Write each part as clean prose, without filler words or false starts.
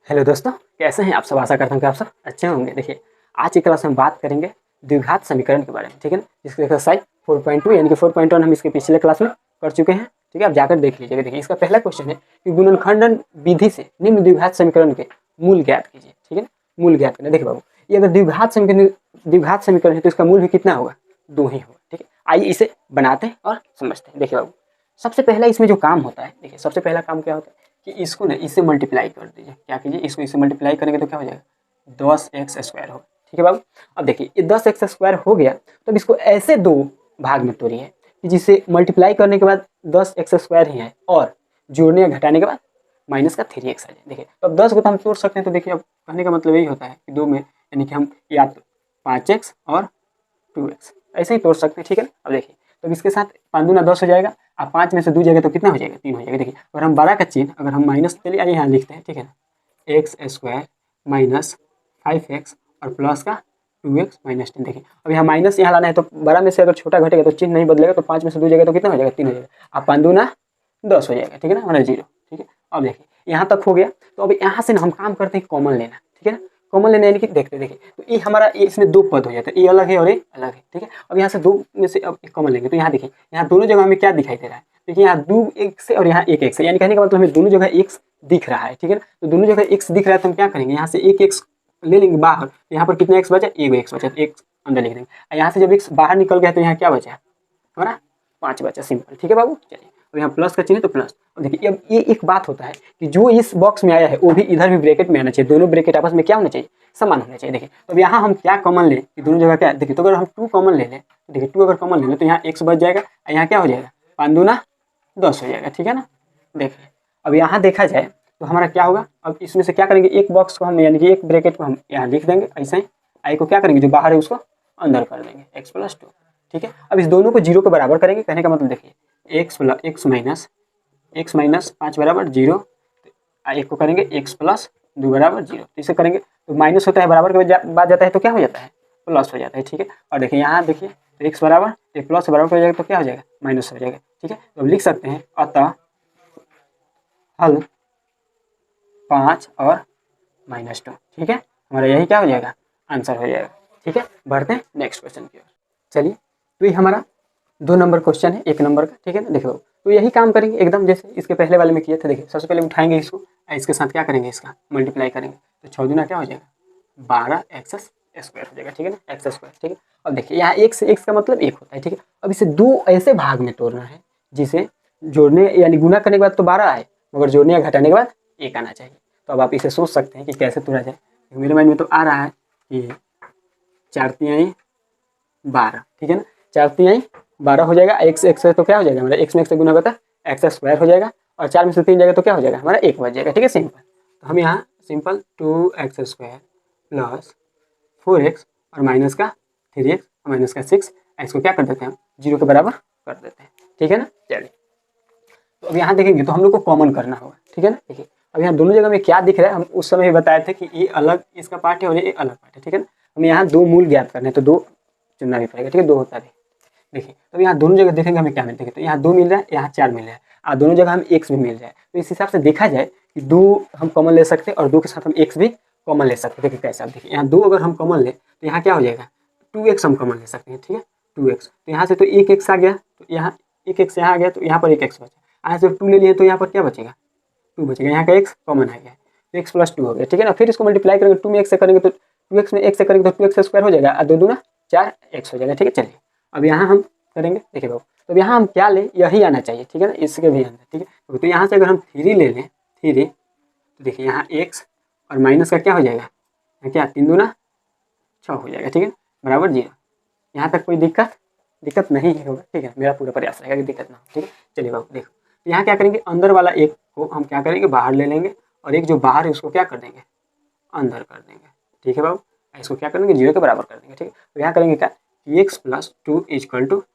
Hello दोस्तों, कैसे हैं आप सब। आशा करता हूँ कि आप सब अच्छे होंगे। देखिए, आज की क्लास में बात करेंगे द्विघात समीकरण के बारे में, ठीक है ना। जिसकी एक्सरसाइज 4.2 यानी कि 4.1 हम इसके पिछले क्लास में कर चुके हैं, ठीक है। आप जाकर देख लीजिएगा। देखिए, इसका पहला क्वेश्चन है कि गुणनखंडन विधि से निम्न द्विघात समीकरण के मूल ज्ञात कीजिए, ठीक है ना। मूल ज्ञात करना। देखिए बाबू, ये अगर द्विघात समीकरण है तो इसका मूल भी कितना होगा, 2 ही होगा, ठीक है। आइए इसे बनाते हैं और समझते हैं। देखिए बाबू, सबसे पहला इसमें जो काम होता है, देखिए सबसे पहला काम क्या होता है कि इसको ना इससे मल्टीप्लाई कर दीजिए। क्या कीजिए, इसको इससे मल्टीप्लाई करेंगे तो क्या हो जाएगा, 10x² होगा, ठीक है बाबू। अब देखिए, ये 10x² हो गया तो अब इसको ऐसे दो भाग में तोड़िए कि जिसे मल्टीप्लाई करने के बाद 10x² ही है और जोड़ने या घटाने के बाद माइनस का 3x आ जाए। देखिए, तो अब 10 को तो हम तोड़ सकते हैं। तो देखिए, अब कहने का मतलब यही होता है कि 2 में यानी कि हम या तो 5x और 2x ऐसे ही तोड़ सकते हैं, ठीक है ना। अब देखिए, तो इसके साथ 5 दूना 10 हो जाएगा। अब 5 में से 2 जाएगा तो कितना हो जाएगा, 3 हो जाएगा। देखिए, अगर हम 12 का चिन्ह अगर हम माइनस, चलिए आइए यहाँ लिखते हैं, ठीक है ना। x² माइनस 5x और प्लस का 2x माइनस 10। देखिए, अब यहाँ माइनस यहाँ लाना है तो 12 में से अगर छोटा घटेगा तो चिन्ह नहीं बदलेगा। तो 5 में से 2 जाएगा तो कितना हो जाएगा, 3 हो जाएगा। अब 5 दूना 10 हो जाएगा, ठीक है ना, हमारा 0, ठीक है। अब देखिए, यहाँ तक हो गया। तो अब यहाँ से ना हम काम करते हैं कॉमन लेना, ठीक है ना। कॉमन लेना यानी कि देखते देखिए, तो ये हमारा इसमें 2 पद हो जाता है, ये अलग है और ये अलग है, ठीक है। अब यहाँ से 2 में से अब कॉमन लेंगे तो यहाँ देखिए, यहाँ दोनों जगह हमें क्या दिखाई दे रहा है। देखिए, यहाँ 2 x है और यहाँ 1 x है, यानी कहने का मतलब हमें दोनों जगह x दिख रहा है, ठीक है ना। तो दोनों जगह x दिख रहा है तो हम क्या करेंगे, यहाँ से 1 x ले लेंगे बाहर। तो यहाँ पर कितना x बचा, 1 x बचा, 1 अंदर लिख देंगे। यहाँ से जब x बाहर निकल गया तो यहाँ क्या बचा हमारा, 5 बचा, सिंपल, ठीक है बाबू। चलिए, अब यहाँ प्लस का चिन्ह है तो प्लस। और देखिए, अब ये एक बात होता है कि जो इस बॉक्स में आया है वो भी इधर भी ब्रैकेट में आना चाहिए। दोनों ब्रैकेट आपस में क्या होना चाहिए, समान होना चाहिए। देखिए, तो अब यहाँ हम क्या कॉमन लें कि दोनों जगह क्या है। देखिए, तो अगर हम 2 कॉमन ले लें, देखिए 2 अगर कॉमन ले लें तो यहाँ x बच जाएगा और यहाँ क्या हो जाएगा, 5 दूना 10 हो जाएगा, ठीक है ना। देखिए, अब यहाँ देखा जाए तो हमारा क्या होगा, अब इसमें से क्या करेंगे, एक बॉक्स को हम यानी कि एक ब्रैकेट को हम यहाँ लिख देंगे ऐसे ही। आई को क्या करेंगे, जो बाहर है उसको अंदर कर देंगे, x+2, ठीक है। अब इस दोनों को 0 के बराबर करेंगे। कहने का मतलब देखिए, x माइनस 5 बराबर 0, एक को करेंगे x+2 बराबर 0। तो इसे करेंगे तो माइनस होता है, बराबर के बाद जाता है तो क्या हो जाता है, प्लस हो जाता है, ठीक है। और देखिए यहाँ देखिए, तो x बराबर एक प्लस से बराबर हो जाएगा तो क्या हो जाएगा, माइनस हो जाएगा, ठीक है। तो अब लिख सकते हैं अतः हल 5 और -2, ठीक है। हमारा यही क्या हो जाएगा, आंसर हो जाएगा, ठीक है। बढ़ते हैं नेक्स्ट क्वेश्चन की ओर। चलिए, तो ये हमारा 2 नंबर क्वेश्चन है 1 नंबर का, ठीक है ना। देखो, तो यही काम करेंगे एकदम जैसे इसके पहले वाले में किए थे। देखिए, सबसे पहले उठाएंगे इसको, इसके साथ क्या करेंगे, इसका मल्टीप्लाई करेंगे। तो 6 दूना क्या हो जाएगा, 12x² हो जाएगा, ठीक है ना, x², ठीक है। अब देखिए, यहाँ एक से x का मतलब 1 होता है, ठीक है। अब इसे 2 ऐसे भाग में तोड़ना है जिसे जोड़ने यानी गुना करने के बाद तो 12 आए, मगर जोड़ने या घटाने के बाद 1 आना चाहिए। तो अब आप इसे सोच सकते हैं कि कैसे तोड़ा जाए। मेरे माइंड में तो आ रहा है कि 4 तिहाई 12, ठीक है ना। 4 तिहाई 12 हो जाएगा। x है तो क्या हो जाएगा हमारा, x में x से गुना होता है x² हो जाएगा और 4 में से 3 जाएगा तो क्या हो जाएगा हमारा 1 बच जाएगा, ठीक है, सिंपल। तो हम यहाँ सिंपल 2x² प्लस 4x और माइनस का 3x और माइनस का 6, इसको क्या कर देते हैं हम 0 के बराबर कर देते हैं, ठीक है ना। चलिए, तो अब यहाँ देखेंगे तो हम लोग को कॉमन करना होगा, ठीक है ना। देखिए, अब यहाँ दोनों जगह में क्या दिख रहा है, हम उस समय भी बताए थे कि ये अलग इसका पार्ट है और ये अलग पार्ट है, ठीक है ना। हमें यहाँ 2 मूल ज्ञात करने हैं तो 2 चुनना भी पड़ेगा, ठीक है, 2 होता है। देखिए, तो यहाँ दोनों जगह देखेंगे हमें क्या मिलता है, तो यहाँ 2 मिल रहा है, यहाँ 4 मिल रहा है और दोनों जगह हम x भी मिल रहा है। तो इस हिसाब से देखा जाए कि 2 हम कॉमन ले सकते हैं और 2 के साथ हम x भी कॉमन ले सकते हैं। देखिए कैसे, आप देखिए यहाँ 2 अगर हम कॉमन ले तो यहाँ क्या हो जाएगा, 2x हम कॉमन ले सकते हैं, ठीक है, 2x। तो यहाँ से तो 1x आ गया, तो यहाँ 1x यहाँ आ गया, तो यहाँ पर 1x बचा। यहाँ से 2 ले लिए तो यहाँ पर क्या बचेगा, 2 बचेगा। यहाँ का x कॉमन आ गया तो x+2 हो गया, ठीक है ना। फिर इसको मल्टीप्लाई करेंगे 2 में x से करेंगे तो 2x में x से करेंगे तो 2x² हो जाएगा और 2 दूना 4x हो जाएगा, ठीक है। चलिए, अब यहाँ हम करेंगे, देखिए बाबू, तो यहाँ हम क्या लें, यही आना चाहिए, ठीक है ना, इसके भी अंदर, ठीक है। तो यहाँ से अगर हम 3 ले लें, 3, तो देखिए यहाँ x और माइनस का क्या हो जाएगा, क्या 3 दूना 6 हो जाएगा, ठीक है, बराबर 0। यहाँ तक कोई दिक्कत नहीं होगा, ठीक है। मेरा पूरा प्रयास रहेगा कि दिक्कत ना हो, ठीक है। चलिए बाबू देखो, तो यहाँ क्या करेंगे, अंदर वाला एक को हम क्या करेंगे, बाहर ले लेंगे और एक जो बाहर है उसको क्या कर देंगे, अंदर कर देंगे, ठीक है बाबू। इसको क्या करेंगे, 0 के बराबर कर देंगे, ठीक है। तो यहाँ करेंगे क्या कि x+2 =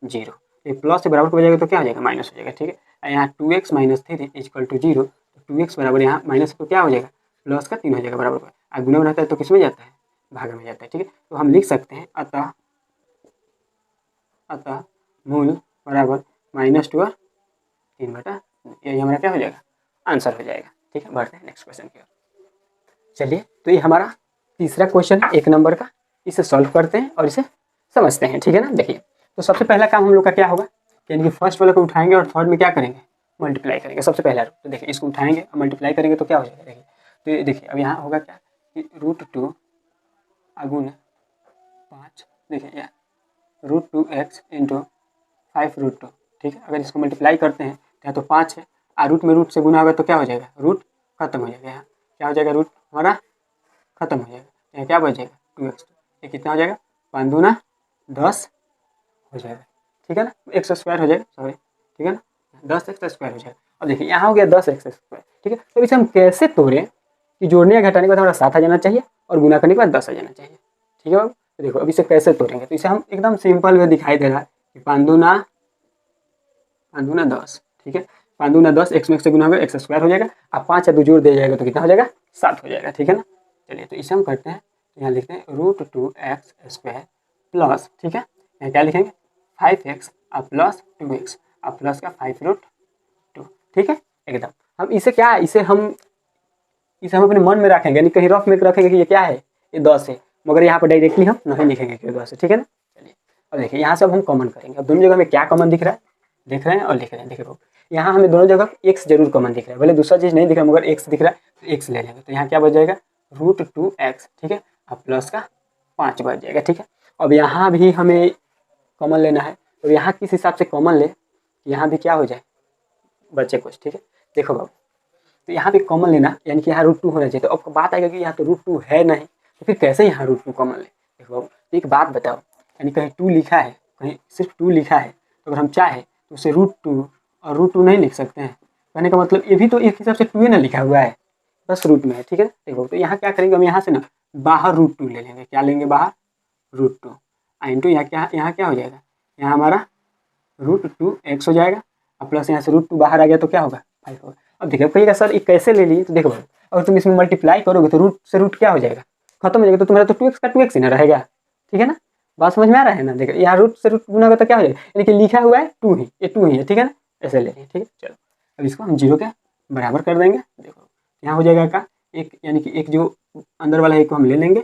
0, ये प्लस से बराबर हो जाएगा तो क्या हो जाएगा, माइनस हो जाएगा, ठीक है। यहाँ 2x - 3 = 0, तो 2x बराबर यहाँ माइनस तो क्या हो जाएगा, प्लस का 3 हो जाएगा बराबर। और गुना में रहता है तो किस में जाता है, भाग में जाता है, ठीक है। तो हम लिख सकते हैं अतः मूल बराबर -2 और 3/, यही हमारा क्या हो जाएगा, आंसर हो जाएगा, ठीक है। बढ़ते हैं नेक्स्ट क्वेश्चन की ओर। चलिए, तो ये हमारा तीसरा क्वेश्चन है 1 नंबर का, इसे सॉल्व करते हैं और इसे समझते हैं, ठीक है ना। देखिए, तो सबसे पहला काम हम लोग का क्या होगा, यानी कि फर्स्ट वाले को उठाएंगे और थर्ड में क्या करेंगे, मल्टीप्लाई करेंगे सबसे पहला। तो देखिए, इसको उठाएंगे और मल्टीप्लाई करेंगे तो क्या हो जाएगा, देखिए तो ये देखिए अब यहाँ होगा क्या कि √2 * 5, देखिए यहाँ √2x × 5√2, ठीक है। अगर इसको मल्टीप्लाई करते हैं तो यहाँ तो 5 है, और रूट में रूट से गुना होगा तो क्या हो जाएगा, रूट खत्म हो जाएगा। यहाँ क्या हो जाएगा, रूट हमारा खत्म हो जाएगा। यहाँ क्या बच जाएगा 2x, ये कितना हो जाएगा 5 दूना 10 हो जाएगा, ठीक है ना, x² हो जाएगा, सॉरी, ठीक है ना, 10x² हो जाएगा। अब देखिए यहाँ हो गया 10x², ठीक है। तो इसे हम कैसे तोड़ें कि जोड़ने या घटाने के बाद हमारा 7 आ जाना चाहिए और गुना करने के बाद 10 आ जाना चाहिए, ठीक है बाबू। तो देखो अब इसे कैसे तोड़ेंगे, तो इसे हम एकदम सिंपल वे दिखाई दे रहा है कि 5 दूना 10, ठीक है। 5 दूना 10, x में x से गुना होगा x² हो जाएगा, अब 5 या 2 जोड़ दिया जाएगा तो कितना हो जाएगा 7 हो जाएगा, ठीक है ना। चलिए, तो इसे हम करते हैं, यहाँ लिखते हैं √2x² प्लस, ठीक है, यहाँ क्या लिखेंगे 5x और प्लस 2x और प्लस का 5√2, ठीक है। एकदम हम इसे क्या है, इसे हम अपने मन में रखेंगे, यानी कहीं रफ में रखेंगे कि ये क्या है, ये 10 है, मगर यहाँ पर डायरेक्टली हम नहीं लिखेंगे कि 10 है, ठीक है ना। चलिए, अब देखिए यहाँ से अब हम कॉमन करेंगे। अब दोनों जगह में क्या कॉमन दिख रहा है, देख रहे हैं और लिख रहे हैं। देखिए यहाँ हमें दोनों जगह x जरूर कॉमन दिख रहा है, भले दूसरा चीज़ नहीं दिख रहा है मगर x दिख रहा है, तो x ले लेंगे। तो यहाँ क्या बच जाएगा √2x, ठीक है, और प्लस का 5 बच जाएगा, ठीक है। अब यहाँ भी हमें कॉमन लेना है, तो यहाँ किस हिसाब से कॉमन ले, यहाँ भी क्या हो जाए बचे कुछ, ठीक है। देखो बाबू, तो यहाँ पे कॉमन लेना यानी कि यहाँ √2 होना चाहिए। तो अब बात आएगा कि यहाँ तो √2 है नहीं, तो फिर कैसे यहाँ √2 कॉमन ले। देखो बाबू, एक बात बताओ, यानी कहीं 2 लिखा है, कहीं सिर्फ 2 लिखा है, तो अगर हम चाहे तो उसे √2 और √2 नहीं लिख सकते हैं। कहने का मतलब ये भी तो एक हिसाब से 2 ना लिखा हुआ है, बस रूट में है, ठीक है। देखो, तो यहाँ क्या करेंगे, हम यहाँ से ना बाहर √2 ले लेंगे। क्या लेंगे, बाहर √2 इंटू यहाँ क्या हो जाएगा, यहाँ हमारा √2x हो जाएगा, और प्लस यहाँ से √2 बाहर आ गया तो क्या होगा 5 होगा। अब देखिए, कहिएगा सर ये कैसे ले लिए, तो देखो अगर तुम इसमें मल्टीप्लाई करोगे तो रूट से रूट क्या हो जाएगा, खत्म हो जाएगा, तो तुम्हारा तो 2x का 2x ही ना रहेगा, ठीक है ना। बात समझ में आ रहा है ना। देखो यहाँ रूट से रूट गुना होगा तो क्या हो जाएगा, यानी कि लिखा हुआ है 2 ही, ये 2 ही है, ठीक है ना, ऐसे ले लिए, ठीक है। चलो, अब इसको हम 0 के बराबर कर देंगे। देखो यहाँ हो जाएगा का एक, यानी कि एक जो अंदर वाला है एक को हम ले लेंगे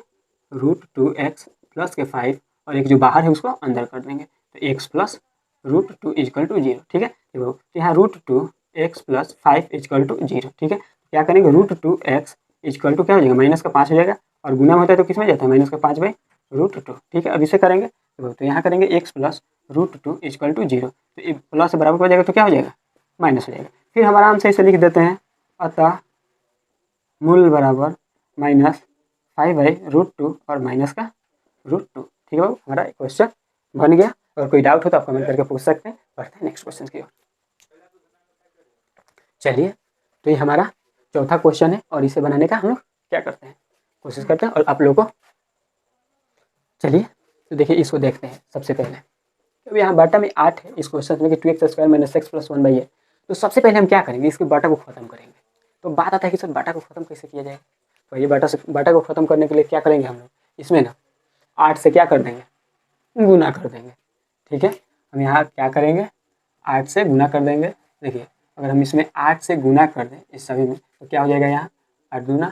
√2x प्लस के 5, और एक जो बाहर है उसको अंदर कर देंगे, तो x प्लस √2 = 0, ठीक है। देखो, तो यहाँ √2x प्लस 5 = 0, ठीक है। क्या करेंगे, √2x = क्या हो जाएगा, माइनस का 5 हो जाएगा, और गुना में होता है तो किस में जाता है, माइनस का 5/√2, ठीक है। अब इसे करेंगे, तो यहाँ करेंगे x प्लस √2 = 0, तो ये प्लस से बराबर हो जाएगा तो क्या हो जाएगा, माइनस हो जाएगा। फिर हम आराम से इसे लिख देते हैं, अतः मूल बराबर -5/√2 और माइनस का √2, ठीक है बाबू। हमारा क्वेश्चन बन गया। अगर कोई डाउट हो तो आप कमेंट करके पूछ सकते हैं। बढ़ते हैं नेक्स्ट क्वेश्चन की ओर। चलिए, तो ये हमारा चौथा क्वेश्चन है, और इसे बनाने का हम लोग क्या करते हैं, कोशिश करते हैं और आप लोगों को। चलिए, तो देखिए इसको देखते हैं सबसे पहले। तो यहाँ बाटा में 8 है, इस क्वेश्चन में कि 2x² - x + 1/a। तो सबसे पहले हम क्या करेंगे, इसके बाटा को खत्म करेंगे। तो बात आता है कि सर बाटा को खत्म कैसे किया जाएगा। तो ये बाटा को खत्म करने के लिए क्या करेंगे हम लोग, इसमें ना 8 से क्या कर देंगे, गुना कर देंगे, ठीक है। हम यहाँ क्या करेंगे, 8 से गुना कर देंगे। देखिए, अगर हम इसमें 8 से गुना कर दें इस सभी में, तो क्या हो जाएगा, यहाँ 8 दूना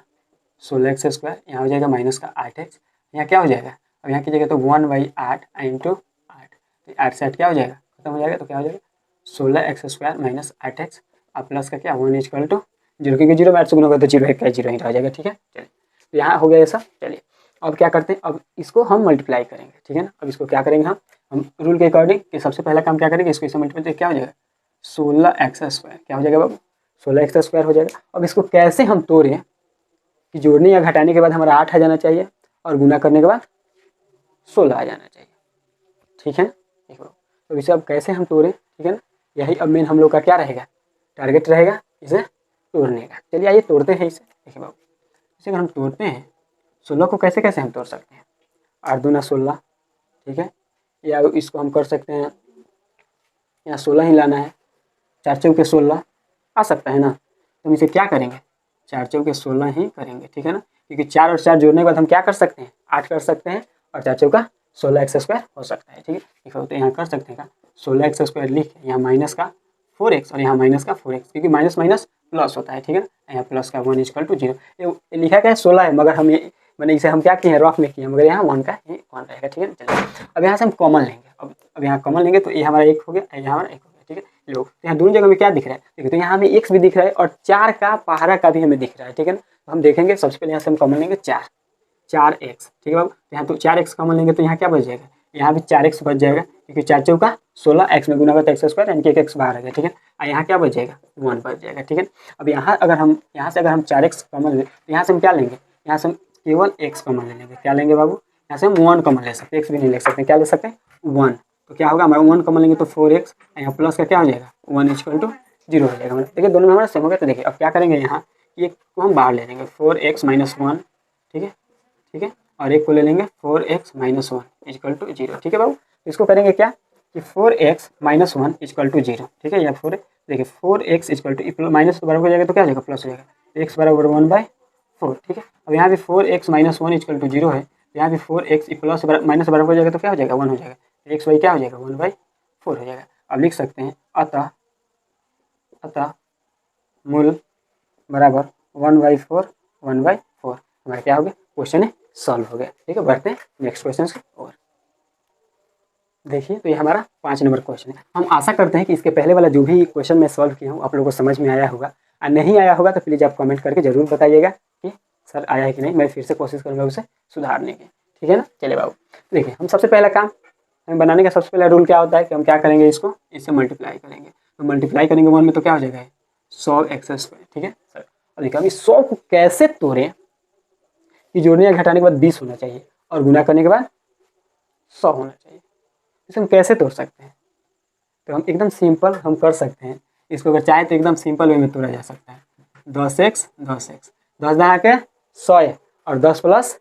16x², यहाँ हो जाएगा माइनस का 8x, यहाँ क्या हो जाएगा, अब यहाँ कीजिएगा तो 1/8 × 8, तो 8 से 8 क्या हो जाएगा, खत्म हो जाएगा, तो क्या हो जाएगा 16x² - 8x और प्लस का क्या 1 = 0, क्योंकि 0 में 8 से गुना होगा तो 0 है क्या, 0 ही रह जाएगा, ठीक है। चलिए, तो यहाँ हो गया ऐसा। चलिए, अब क्या करते हैं, अब इसको हम मल्टीप्लाई करेंगे, ठीक है ना। अब इसको क्या करेंगे, हम रूल के अकॉर्डिंग कि सबसे पहला काम क्या करेंगे, इसको इससे मल्टीप्लाई क्या हो जाएगा 16x², क्या हो जाएगा बाबू 16x² हो जाएगा। अब इसको कैसे हम तोड़ें कि जोड़ने या घटाने के बाद हमारा 8 आ जाना चाहिए और गुना करने के बाद 16 आ जाना चाहिए, ठीक है। देखो, तो इसे अब कैसे हम तोड़ें, ठीक है ना, यही अब मेन हम लोग का क्या रहेगा, टारगेट रहेगा इसे तोड़ने का। चलिए आइए तोड़ते हैं इसे। देखिए बाबू, इसे अगर हम तोड़ते हैं 16 को कैसे कैसे हम तोड़ सकते हैं, 8 दूना 16, ठीक है, या इसको हम कर सकते हैं यहाँ 16 ही लाना है, 4 चौके 16 आ सकता है ना। तो हम इसे क्या करेंगे, 4 चौके 16 ही करेंगे, ठीक है ना, क्योंकि 4 और 4 जोड़ने के बाद हम क्या कर सकते हैं, 8 कर सकते हैं, और 4 चौका 16x² हो सकता है, ठीक है। देखो, तो यहाँ कर सकते हैं का 16x² लिख यहाँ माइनस का 4x और यहाँ माइनस का 4x, क्योंकि माइनस माइनस प्लस होता है, ठीक है ना। यहाँ प्लस का 1 इक्वल टू 0, ये लिखा क्या है 16 है, मगर हम ये मैंने इसे हम क्या किए हैं रफ में किए, मगर यहाँ 1 का ही 1 रहेगा, ठीक है। चलिए अब यहाँ से हम कॉमन लेंगे, अब यहाँ कॉमन लेंगे तो ये हमारा 1 हो गया, यहाँ हमारा 1 हो गया, ठीक है। लोग तो यहाँ दोनों जगह में क्या दिख रहा है, देखिए तो यहाँ हमें x भी दिख रहा है और 4 का पहाड़ा का भी हमें दिख रहा है, ठीक है ना। तो हम देखेंगे सबसे पहले यहाँ से हम कॉमन लेंगे 4x, ठीक है बाबू। यहाँ तो 4x कॉमन लेंगे तो यहाँ क्या बच जाएगा, यहाँ भी 4x बच जाएगा, क्योंकि 4 चौका 16, x में गुना करता है x स्क्वायर, यानी कि एक x बाहर आ गया, ठीक है। और यहाँ क्या बच जाएगा 1 बच जाएगा, ठीक है। अब यहाँ अगर हम 4x कॉमन लें तो यहाँ से हम क्या लेंगे, यहाँ से हम केवल x कॉमन ले लेंगे, क्या लेंगे बाबू, यहाँ से हम 1 कॉमन ले सकते हैं, x भी नहीं ले सकते, क्या ले सकते हैं 1। तो क्या होगा हमारा 1 कॉमन लेंगे तो 4x, यहाँ प्लस का क्या हो जाएगा 1 इक्वल टू 0 हो जाएगा। देखिए दोनों में हमारा सेम हो गया। तो देखिए अब क्या करेंगे, यहाँ एक को हम बाहर ले लेंगे 4x माइनस 1, ठीक है, ठीक है। और एक को ले लेंगे 4x माइनस 1 इक्वल टू 0, ठीक है बाबू। इसको करेंगे क्या कि 4x माइनस 1 इक्वल टू 0, ठीक है। या 4 देखिए 4x इक्वल टू माइनस तो बराबर हो जाएगा तो क्या हो जाएगा प्लस हो जाएगा, x बराबर 1/4, ठीक है। अब यहाँ भी 4x माइनस 1 इक्वल टू 0 है, यहाँ भी 4x प्लस माइनस बराबर हो जाएगा तो क्या हो जाएगा 1 हो जाएगा, x बाई क्या हो जाएगा 1/4 हो जाएगा। अब लिख सकते हैं अतः मूल बराबर 1/4 1/4, हमारा क्या हो गया क्वेश्चन है सॉल्व हो गया, ठीक है। बढ़ते हैं नेक्स्ट क्वेश्चन की ओर। देखिए तो ये हमारा 5 नंबर क्वेश्चन है। हम आशा करते हैं कि इसके पहले वाला जो भी क्वेश्चन मैं सॉल्व किया हूँ आप लोगों को समझ में आया होगा, और नहीं आया होगा तो प्लीज़ आप कमेंट करके ज़रूर बताइएगा कि सर आया है कि नहीं, मैं फिर से कोशिश करूँगा उसे सुधारने की, ठीक है ना। चलिए बाबू देखिए हम सबसे पहला काम हमें बनाने का सबसे पहला रूल क्या होता है कि हम क्या करेंगे, इससे मल्टीप्लाई करेंगे। तो मल्टीप्लाई करेंगे 1 में तो क्या हो जाएगा 100x², ठीक है सर। और देखिए अभी 100 को कैसे तोड़ें कि जोड़ने या घटाने के बाद 20 होना चाहिए और गुना करने के बाद 100 होना चाहिए, इसे हम कैसे तोड़ सकते हैं। तो हम एकदम सिंपल हम कर सकते हैं इसको, अगर चाहे तो एकदम सिंपल वे में तोड़ा जा सकता है। 10x 10 दहा के 100 है और 10 प्लस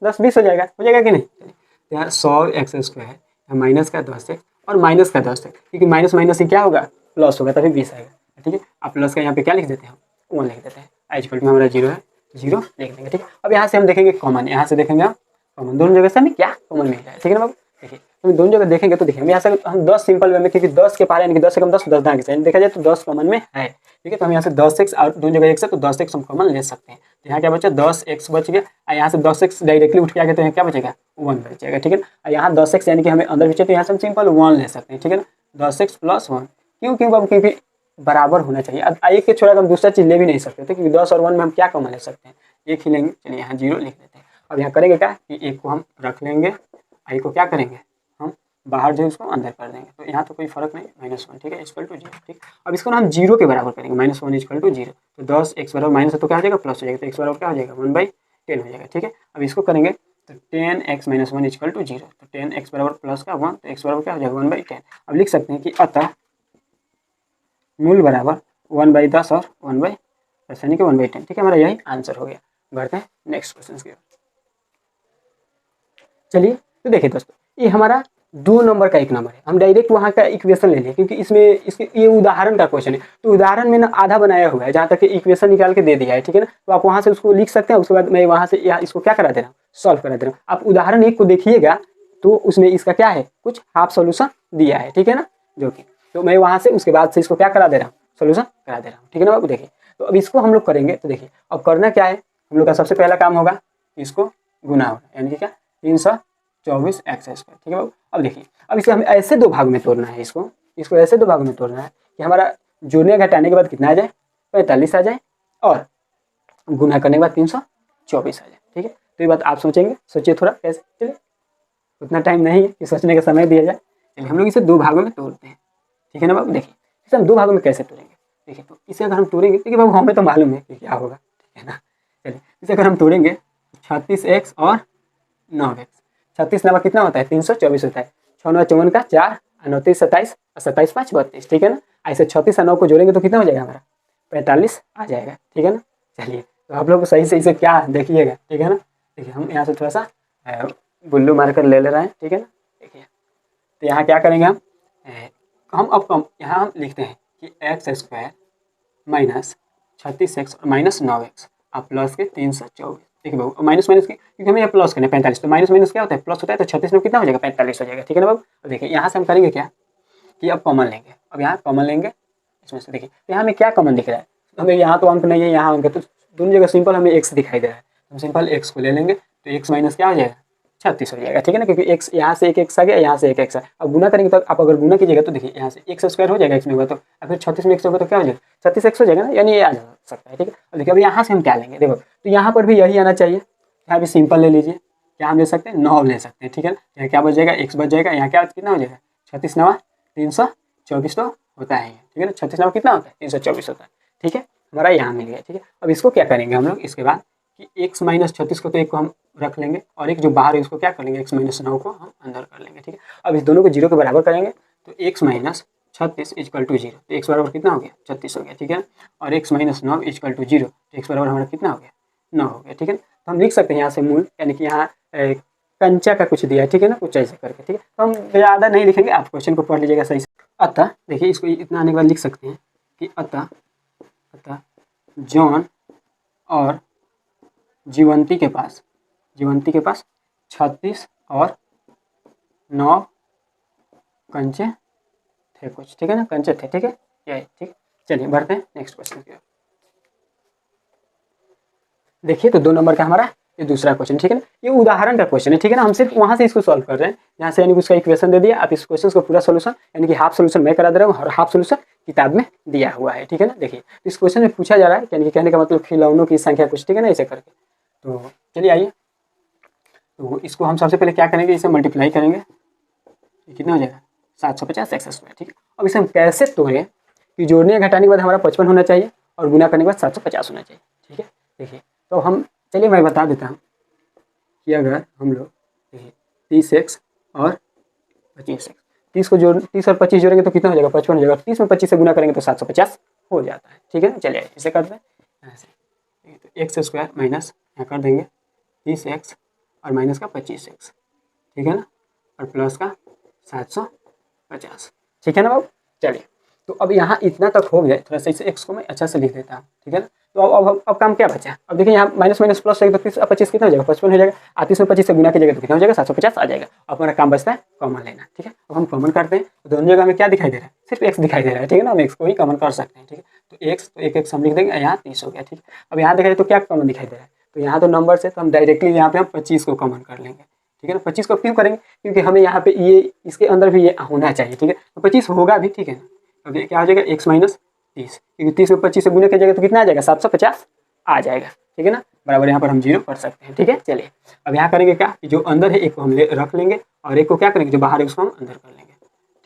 10 20 हो जाएगा कि नहीं। तो यार 100x² है, माइनस का 10x और माइनस का 10x, क्योंकि माइनस माइनस से क्या होगा प्लस होगा तभी 20 आएगा, ठीक है। अब प्लस का यहाँ पे क्या लिख देते हैं 1 लिख देते हैं, इक्वल टू हमारा 0 है 0 लिख देंगे, ठीक है। अब यहाँ से हम देखेंगे कॉमन, यहाँ से देखेंगे हम कॉमन, दोनों जगह से हमें क्या कॉमन मिल जाए, ठीक है ना बाबू। देखिए हम दोनों जगह देखेंगे तो देखिए हम यहाँ से हम 10 सिंपल वे में, क्योंकि 10 के पारे यानी कि 10 से कम 10 10 दाएं देखा जाए तो 10 कॉमन में है, ठीक है। तो हम यहाँ से 10x और दोनों जगह 1 से तो 10x हम कॉमन ले सकते हैं। तो यहाँ क्या बचा 10x बच गया, और यहाँ से 10x डायरेक्टली उठ के आ गया तो यहाँ क्या बचेगा 1 बचेगा, ठीक है। और यहाँ 10x यानी कि हमें अंदर बचे तो यहाँ से हम सिंपल 1 ले सकते हैं, ठीक है ना। 10x प्लस 1 क्यों बाबू, क्योंकि बराबर होना चाहिए। अब एक के छोड़ा हम दूसरा चीज़ ले भी नहीं सकते थे, क्योंकि 10 और 1 में हम क्या कॉमन ले सकते हैं, एक ही लेंगे। चलिए यहाँ 0 लिख देते हैं। अब यहाँ करेंगे क्या कि एक को हम रख लेंगे, आई को क्या करेंगे हम बाहर जो उसको अंदर कर देंगे, तो यहाँ तो कोई फर्क नहीं -1, ठीक है इक्वल टू 0, ठीक। अब इसको ना हम 0 के बराबर करेंगे, -1 इक्वल टू 0। तो 10x बराबर माइनस है तो क्या हो जाएगा प्लस हो जाएगा, तो x बराबर क्या हो जाएगा 1/10 हो जाएगा, ठीक है। अब इसको करेंगे तो 10x - 1 इक्वल टू 0, तो 10x बराबर प्लस का 1, तो x बराबर क्या हो जाएगा 1/10। अब लिख सकते हैं कि अतः मूल बराबर 1/10 और 1/10 यानी कि 1/10, ठीक है। हमारा यही आंसर हो गया। बढ़ते हैं नेक्स्ट क्वेश्चन की ओर। चलिए तो देखिए दोस्तों ये हमारा 2 नंबर का 1 नंबर है, हम डायरेक्ट वहाँ का इक्वेशन ले लें, क्योंकि इसमें इसके ये उदाहरण का क्वेश्चन है। तो उदाहरण में ना आधा बनाया हुआ है, जहाँ तक इक्वेशन निकाल के दे दिया है, ठीक है ना। तो आप वहाँ से उसको लिख सकते हैं, उसके बाद मैं वहाँ से यहाँ इसको क्या करा दे रहा हूँ सॉल्व करा दे रहा हूँ। आप उदाहरण 1 को देखिएगा तो उसमें इसका क्या है कुछ हाफ सोल्यूशन दिया है, ठीक है ना, जो कि तो मैं वहाँ से उसके बाद से इसको क्या करा दे रहा हूँ सोल्यूशन करा दे रहा हूँ, ठीक है ना बाबू। देखिए तो अब इसको हम लोग करेंगे, तो देखिए अब करना क्या है, हम लोग का सबसे पहला काम होगा इसको गुना होगा, यानी कि क्या 324x², ठीक है बाबू। अब देखिए अब इसे हमें ऐसे 2 भाग में तोड़ना है, इसको ऐसे 2 भाग में तोड़ना है कि हमारा जोड़ने घटाने के बाद कितना आ जाए 45 आ जाए और गुना करने के बाद 324 आ जाए, ठीक है। तो ये बात आप सोचेंगे, सोचिए थोड़ा कैसे, चलिए उतना टाइम नहीं है कि सोचने का समय दिया जाए। चलिए हम लोग इसे 2 भागों में तोड़ते हैं, ठीक है ना बाबू। देखिए इसे हम 2 भागों में कैसे तोड़ेंगे, देखिए तो इसे अगर हम तोड़ेंगे, देखिए बाबू हमें तो मालूम है कि क्या होगा, ठीक है ना। चलिए इसे अगर हम तोड़ेंगे 36x और 9x, 36 नवा कितना होता है 324 होता है, 6 9 54 का 4 29 27 और 27 5 32, ठीक है ना। ऐसे 36 और 9 को जोड़ेंगे तो कितना हो जाएगा हमारा 45 आ जाएगा, ठीक है ना। चलिए तो आप लोग सही से इसे क्या देखिएगा, ठीक है ना। देखिए हम यहाँ से थोड़ा सा बुल्लू मार्कर ले रहे हैं, ठीक है ना। देखिए तो यहाँ क्या करेंगे हम अब यहाँ हम लिखते हैं कि x² माइनस 36x और माइनस 9x और प्लस के 324, ठीक है बाबू। माइनस माइनस की क्योंकि हमें ये प्लस करना है 45, तो माइनस माइनस क्या होता है प्लस होता है, तो 36 में कितना हो जाएगा 45 हो जाएगा, ठीक है ना बाबू। अब देखिए यहाँ से हम करेंगे क्या कि अब कॉमन लेंगे, अब यहाँ कॉमन लेंगे इसमें से देखिए, तो यहाँ में क्या कॉमन दिख रहा है, हमें यहाँ तो अंक नहीं है, यहाँ अंक है, तो दोनों जगह सिंपल हमें x दिखाई दे रहा है, हम सिंपल x को ले लेंगे, तो x माइनस क्या हो जाएगा 36 हो जाएगा, ठीक है ना, क्योंकि x यहाँ से एक x आ गया, यहाँ से एक x है। अब गुना करेंगे तो आप अगर गुना कीजिएगा तो देखिए यहाँ से x स्क्वायर हो जाएगा x में होगा तो, फिर 36 में x होगा तो क्या हो जाएगा 36x हो जाएगा ना, यानी ये आ जा सकता है, ठीक है। अब देखिए अब यहाँ से हम क्या लेंगे, देखो तो यहाँ पर भी यही आना चाहिए, यहाँ भी सिंपल ले लीजिए, क्या हम ले सकते हैं 9 ले सकते हैं, ठीक है ना। यहाँ क्या बच जाएगा x बच जाएगा, यहाँ क्या कितना हो जाएगा 36 9 324 तो होता है, ठीक है ना, 36 9 कितना होता है 324 होता है, ठीक है, हमारा यहाँ मिल गया, ठीक है। अब इसको क्या करेंगे हम लोग इसके बाद कि x माइनस 36 को तो एक को हम रख लेंगे और एक जो बाहर है उसको क्या कर लेंगे x माइनस 9 को हम अंदर कर लेंगे, ठीक है। अब इस दोनों को जीरो के बराबर करेंगे तो x minus 36 equal to zero, तो x बराबर कितना हो गया 36 हो गया, ठीक है। और x minus 9 equal to zero, तो x बराबर हमारा कितना हो गया 9 हो गया, ठीक है। तो हम लिख सकते हैं यहाँ से मूल, यानी कि यहाँ कंचा का कुछ दिया है, ठीक है ना, कुछ ऐसे करके, ठीक है। तो हम ज़्यादा नहीं लिखेंगे, आप क्वेश्चन को पढ़ लीजिएगा सही से। अतः देखिए इसको इतना आने के बाद लिख सकते हैं कि अतः जॉन और जीवंती के पास 36 और 9 कंचे थे कुछ, ठीक है ना, कंचे थे, ठीक है, यही ठीक। चलिए बढ़ते हैं नेक्स्ट क्वेश्चन की ओर। देखिए तो 2 नंबर का हमारा ये दूसरा क्वेश्चन, ठीक है ना, ये उदाहरण का क्वेश्चन है, ठीक है ना, हम सिर्फ वहाँ से इसको सॉल्व कर रहे हैं, यहाँ से यानी उसका इक्वेशन दे दिया, आप इस क्वेश्चन को पूरा सोल्यूशन यानी कि हाफ सोल्यूशन मैं करा दे रहा हूँ और हाफ सोल्यूशन किताब में दिया हुआ है, ठीक है ना। देखिए इस क्वेश्चन में पूछा जा रहा है, यानी कि कहने का मतलब खिलौनों की संख्या कुछ, ठीक है ना, ऐसे करके। तो चलिए आइए, तो इसको हम सबसे पहले क्या करेंगे, इसे मल्टीप्लाई करेंगे, कितना हो जाएगा 750 एक्स स्क्वायर, ठीक है। अब इसे हम कैसे तोड़ें कि जोड़ने घटाने के बाद हमारा 55 होना चाहिए और गुना करने के बाद 750 होना चाहिए, ठीक है। देखिए तो हम चलिए मैं बता देता हूँ कि अगर हम लोग देखिए 30x और 25x, 30 और 25 जोड़ेंगे तो कितना हो जाएगा 55 हो जाएगा, 30 में 25 से गुना करेंगे तो 750 हो जाता है, ठीक है। चलिए इसे करते हैं ऐसे, तो एक्स स्क्वायर माइनस यहाँ कर देंगे 30x और माइनस का 25x, ठीक है ना, और प्लस का 750, ठीक है ना बाबू। चलिए तो अब यहाँ इतना तक हो गया, थोड़ा सा इसे x को मैं अच्छा से लिख देता हूँ, ठीक है ना। तो अब काम क्या बचा, अब देखिए यहाँ माइनस माइनस प्लस है तो 30 और 25 कितना हो जाएगा 55 हो जाएगा, 30 में 25 से गुना कीजिएगा तो कितना हो जाएगा 750 आ जाएगा। अब हमारा काम बचता है कॉमन लेना, ठीक है। अब हम कॉमन करते हैं तो दोनों जगह में क्या दिखाई दे रहा है, सिर्फ x दिखाई दे रहा है, ठीक है ना, हम x को ही कॉमन कर सकते हैं, ठीक है। तो x तो एक x हम लिख देंगे, यहाँ 30 हो गया, ठीक है। अब यहाँ देखा तो क्या कॉमन दिखाई दे रहा है, तो यहाँ तो नंबर से तो हम डायरेक्टली यहाँ पे हम 25 को कॉमन कर लेंगे, ठीक है ना। 25 को क्यों करेंगे, क्योंकि हमें यहाँ पे ये इसके अंदर भी ये होना चाहिए, ठीक है, तो 25 होगा भी, ठीक है ना। अब ये क्या हो जाएगा x माइनस 30, क्योंकि 30 में 25 से गुना कीजिएगा तो कितना आ जाएगा 750 आ जाएगा, ठीक है ना, बराबर यहाँ पर हम 0 कर सकते हैं, ठीक है। चलिए अब यहाँ करेंगे क्या कि जो अंदर है एक को हम रख लेंगे और एक को क्या करेंगे जो बाहर है उसको हम अंदर कर लेंगे,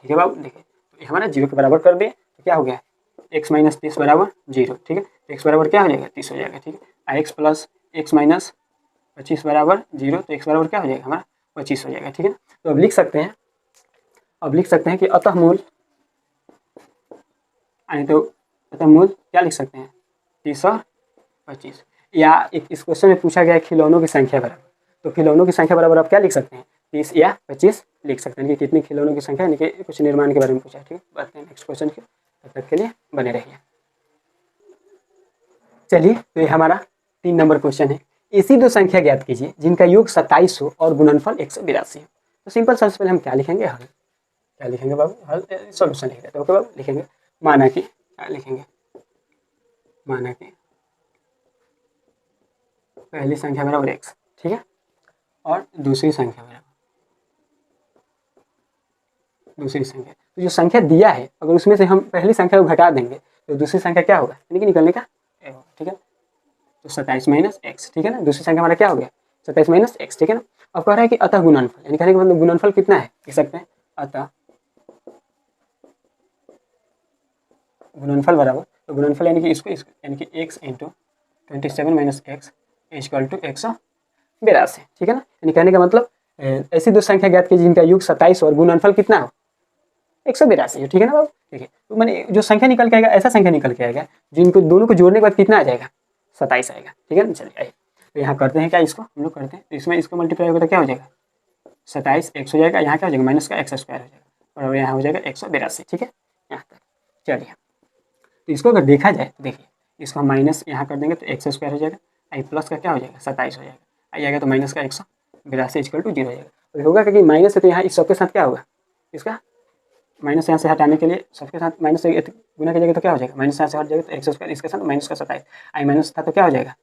ठीक है बाबू। देखिए तो हमारा 0 के बराबर कर दिए तो क्या हो गया x माइनस 30 बराबर 0, ठीक है, x बराबर क्या हो जाएगा 30 हो जाएगा, ठीक है। x प्लस x माइनस 25 बराबर 0, तो x बराबर क्या हो जाएगा हमारा 25 हो जाएगा, ठीक है ना। तो अब लिख सकते हैं कि अतः मूल क्या लिख सकते हैं 30 और 25, या एक इस क्वेश्चन में पूछा गया है खिलौनों की संख्या बराबर, तो खिलौनों की संख्या बराबर आप क्या लिख सकते हैं 30 या 25 लिख सकते हैं कि कितनी खिलौनों की संख्या, यानी कि कुछ निर्माण के बारे में पूछा है, ठीक है। बढ़ते हैं नेक्स्ट क्वेश्चन के, तब तक के लिए बने रहिए। चलिए तो ये हमारा 3 नंबर क्वेश्चन है, ऐसी 2 संख्या ज्ञात कीजिए जिनका योग 27 हो और गुणनफल 182 हो। तो सिंपल सबसे पहले हम क्या लिखेंगे, हल, क्या लिखेंगे बाबू, हल सॉल्यूशन लिख देते हैं, ओके बाबू। लिखेंगे माना कि क्या लिखेंगे, माना कि पहली संख्या बराबर x, ठीक है, और दूसरी संख्या बराबर दूसरी संख्या, तो जो संख्या दिया है अगर उसमें से हम पहली संख्या को घटा देंगे तो दूसरी संख्या क्या होगा, यानी कि निकलने का a होगा, ठीक है। तो 27 माइनस एक्स, ठीक है ना, दूसरी संख्या हमारा क्या हो गया 27 माइनस एक्स, ठीक है ना। अब कह रहा है कि अतः गुणनफल, यानी कहने का मतलब गुणनफल कितना है, लिख सकते हैं अतः गुणनफल बराबर, तो गुणनफल यानी कि इसको यानी कि x into 27 minus x equal to 182, ठीक है ना। यानी कहने का मतलब ऐसी 2 संख्या ज्ञात कीजिए जिनका योग 27 और गुणनफल कितना हो 182, ठीक है ना बाबू। देखिए तो मैंने जो संख्या निकल के आएगा ऐसा संख्या निकल के आएगा जिनको दोनों को जोड़ने के बाद कितना आ जाएगा 27 आएगा, ठीक है ना। चलिए आइए तो यहाँ करते हैं क्या, इसको हम लोग करते हैं, तो इसमें इसको मल्टीप्लाई होगा तो क्या हो जाएगा 27 x हो जाएगा, यहाँ क्या हो जाएगा माइनस का x स्क्वायर हो जाएगा और यहाँ हो जाएगा 182, ठीक है यहाँ तक। चलिए तो इसको अगर देखा जाए तो देखिए इसको हम माइनस यहाँ कर देंगे तो x स्क्वायर हो जाएगा, आई प्लस का क्या हो जाएगा 27 हो जाएगा, आई आएगा तो माइनस का 182 इक्वल टू 0 हो जाएगा। तो होगा कि माइनस है तो यहाँ इस सब के साथ क्या होगा इसका माइनस यहाँ से हटाने के लिए सबके साथ माइनस से गुना कीजिएगा तो क्या हो जाएगा, माइनस यहाँ से हट जाएगा तो 100², इसके साथ माइनस का 27, आई माइनस था तो क्या हो जाएगा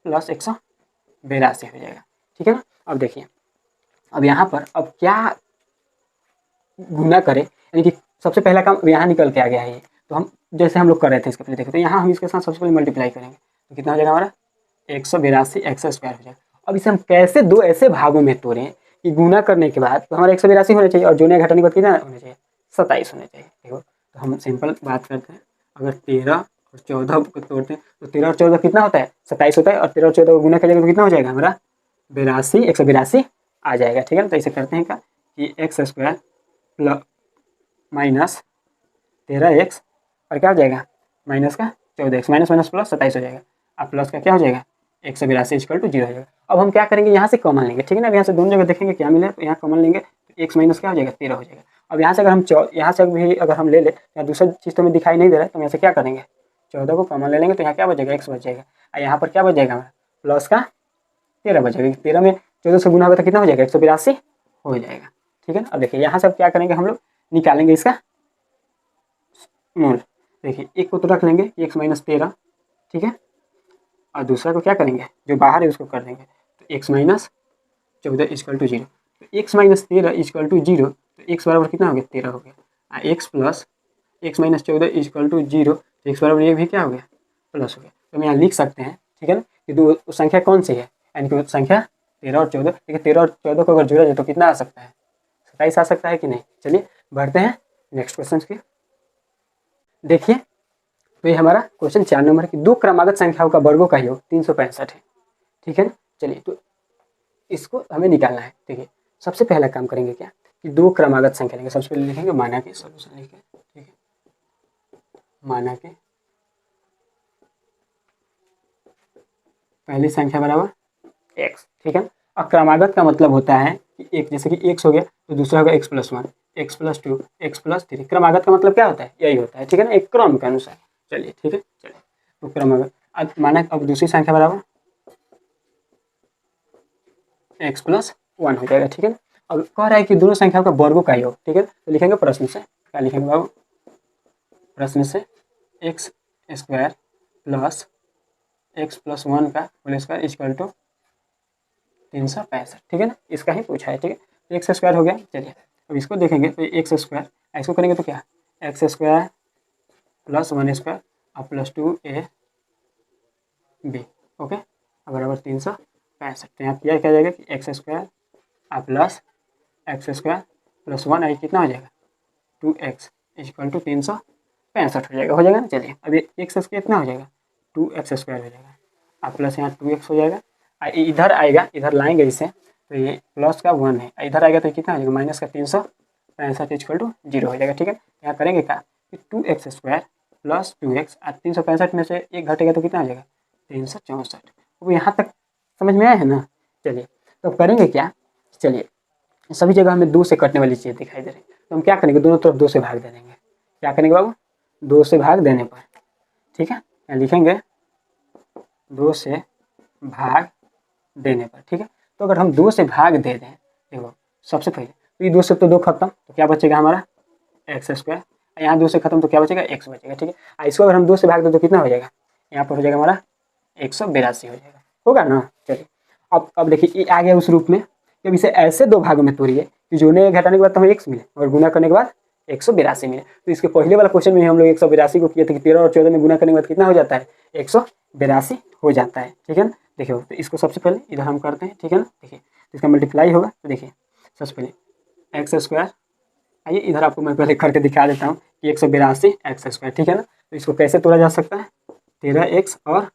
प्लस 182 हो जाएगा, ठीक है ना। अब देखिए अब यहाँ पर अब क्या गुना करें, यानी कि सबसे पहला काम यहाँ निकल के आ गया है ये, तो हम जैसे हम लोग कर रहे थे इसके पहले देखो, तो यहाँ हम इसके साथ सबसे पहले मल्टीप्लाई करेंगे तो कितना हो जाएगा हमारा 182 x² हो जाएगा। अब इसे हम कैसे दो ऐसे भागों में तोड़ें कि गुना करने के बाद तो हमारा 182 होना चाहिए और जोड़ने घटाने के बाद कितना होना चाहिए 27 होना चाहिए। देखो तो हम सिंपल बात करते हैं, अगर 13 और 14 को तोड़ते हैं तो 13 और 14 कितना होता है 27 होता है, और 13 और 14 को गुना करेंगे तो कितना हो जाएगा हमारा 182 आ जाएगा, ठीक है ना। तो इसे करते हैं क्या कि x² प्लस माइनस 13x और क्या हो जाएगा माइनस का 14x, माइनस माइनस प्लस 27 हो जाएगा, अब प्लस का क्या हो जाएगा 182 = 0 हो जाएगा। अब हम क्या करेंगे यहाँ से कॉमन लेंगे, ठीक है ना। अब यहाँ से दोनों जगह देखेंगे क्या मिले, तो यहाँ कॉमन लेंगे तो x माइनस क्या हो जाएगा 13 हो जाएगा। अब यहाँ से अगर हम यहाँ से भी अगर हम ले लें, यहाँ दूसरा चीज़ तो हमें दिखाई नहीं दे रहा है, तो यहाँ से क्या करेंगे 14 को कॉमन ले लेंगे तो यहाँ क्या बचेगा x बच जाएगा, और यहाँ पर क्या बच जाएगा हमारा प्लस का 13 बचेगा, 13 में 14 से गुना होगा तो कितना हो जाएगा 182 हो जाएगा, ठीक है ना। अब देखिए यहाँ से अब क्या करेंगे हम लोग निकालेंगे इसका मूल, देखिए एक को तो रख लेंगे x माइनस 13, ठीक है, और दूसरा को क्या करेंगे जो बाहर है उसको कर देंगे तो x माइनस 14 = 0, तो x माइनस 13 = 0, तो x बराबर कितना हो गया 13 हो गया, x प्लस x माइनस 14 = 0, तो x बराबर ये भी क्या हो गया प्लस हो गया। तो हम यहाँ लिख सकते हैं, ठीक है ना, कि दो संख्या कौन सी है, यानी कि संख्या 13 और 14, ठीक है। 13 और 14 को अगर जोड़ा जाए तो कितना आ सकता है 27 आ सकता है कि नहीं। चलिए बढ़ते हैं नेक्स्ट क्वेश्चन की। देखिए तो ये हमारा क्वेश्चन 4 नंबर की दो क्रमागत संख्याओं का वर्गों का योग 365 है, ठीक है ना। चलिए तो इसको हमें निकालना है। देखिए सबसे पहला काम करेंगे क्या कि दो क्रमागत संख्या लेंगे, सबसे पहले लिखेंगे माना के सॉल्यूशन लिखेंगे, ठीक है, माना के पहली संख्या बराबर x, ठीक है। और क्रमागत का मतलब होता है कि एक जैसे कि x हो गया तो दूसरा होगा x + 1, x + 2, x + 3। क्रमागत का मतलब क्या होता है यही होता है, ठीक है ना, एक क्रम के अनुसार। चलिए ठीक है, चलिए तो क्रमागत अब माना अब दूसरी संख्या बराबर x + 1 हो जाएगा, ठीक है ना। अब कह रहा है कि दोनों संख्याओं का वर्गों का योग, ठीक है, तो लिखेंगे प्रश्न से क्या लिखेंगे बाबू, प्रश्न से x² प्लस x + 1 का होल स्क्वायर = 365, ठीक है ना, इसका ही पूछा है, ठीक है। तो x² हो गया। चलिए अब इसको देखेंगे तो x², इसको करेंगे तो क्या x² प्लस 1² और प्लस 2ab, ओके, अब बराबर 365। तो यहाँ किया क्या जाएगा कि x² और प्लस x² प्लस 1 कितना हो जाएगा 2x = 365 हो जाएगा ना। चलिए अभी x कितना हो जाएगा 2x² हो जाएगा और प्लस यहाँ 2x हो जाएगा, इधर आएगा, इधर लाएंगे इसे तो ये प्लस का 1 है, इधर आएगा तो कितना हो जाएगा माइनस का 365 = 0 हो जाएगा, ठीक है। यहाँ करेंगे क्या कि 2x² प्लस 2x और 365 में से एक घटेगा तो कितना हो जाएगा 364। अब यहाँ तक समझ में आया है ना। चलिए तो करेंगे क्या, चलिए सभी जगह हमें 2 से कटने वाली चीज़ दिखाई दे रही है, तो हम क्या करेंगे दोनों तरफ 2 से भाग दे देंगे। क्या करेंगे बाबू 2 से भाग देने पर, ठीक है, यहाँ लिखेंगे 2 से भाग देने पर, ठीक है। तो अगर हम 2 से भाग दे दें, देखो सबसे पहले तो ये 2 से तो 2 खत्म, तो क्या बचेगा हमारा x², यहाँ 2 से खत्म तो क्या बचेगा x बचेगा, ठीक है। इसको अगर हम 2 से भाग दें तो कितना हो जाएगा, यहाँ पर हो जाएगा हमारा 182 हो जाएगा, होगा ना। चलिए अब देखिए ये आ गया उस रूप में। जब इसे ऐसे दो भागों में तोड़िए कि जोड़ने घटाने के बाद तो हमें x मिले और गुना करने के बाद 182 मिले। तो इसके पहले वाला क्वेश्चन में हम लोग 182 को किए थे कि 13 और 14 में गुना करने के बाद कितना हो जाता है 182 हो जाता है, ठीक है ना। देखिए तो इसको सबसे पहले इधर हम करते हैं, ठीक है ना। देखिए तो इसका मल्टीप्लाई होगा तो देखिए सबसे पहले x², आइए इधर आपको मैं पहले करके दिखा देता हूँ कि 182 x², ठीक है ना। तो इसको कैसे तोड़ा जा सकता है 13x और